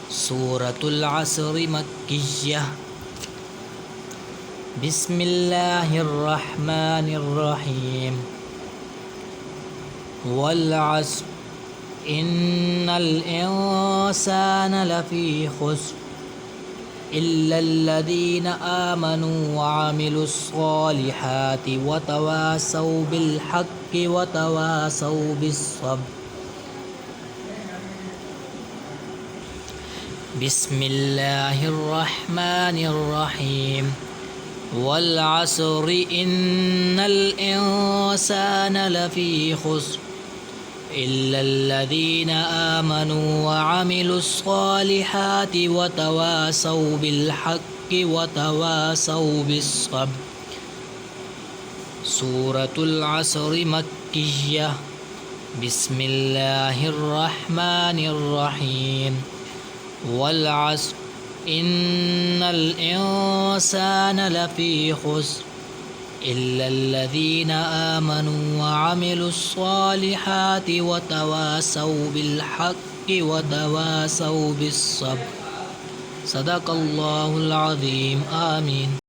سورة العصر مكية. بسم الله الرحمن الرحيم. والعصر إن الإنسان لفي خسر إلا الذين آمنوا وعملوا الصالحات وتواصوا بالحق وتواصوا بالصبر. بسم الله الرحمن الرحيم. والعصر إن الإنسان لفي خسر إلا الذين آمنوا وعملوا الصالحات وتواصوا بالحق وتواصوا بالصبر. سورة العصر مكية. بسم الله الرحمن الرحيم. والعصر إن الإنسان لفي خسر إلا الذين آمنوا وعملوا الصالحات وتواصوا بالحق وتواصوا بالصبر. صدق الله العظيم. آمين.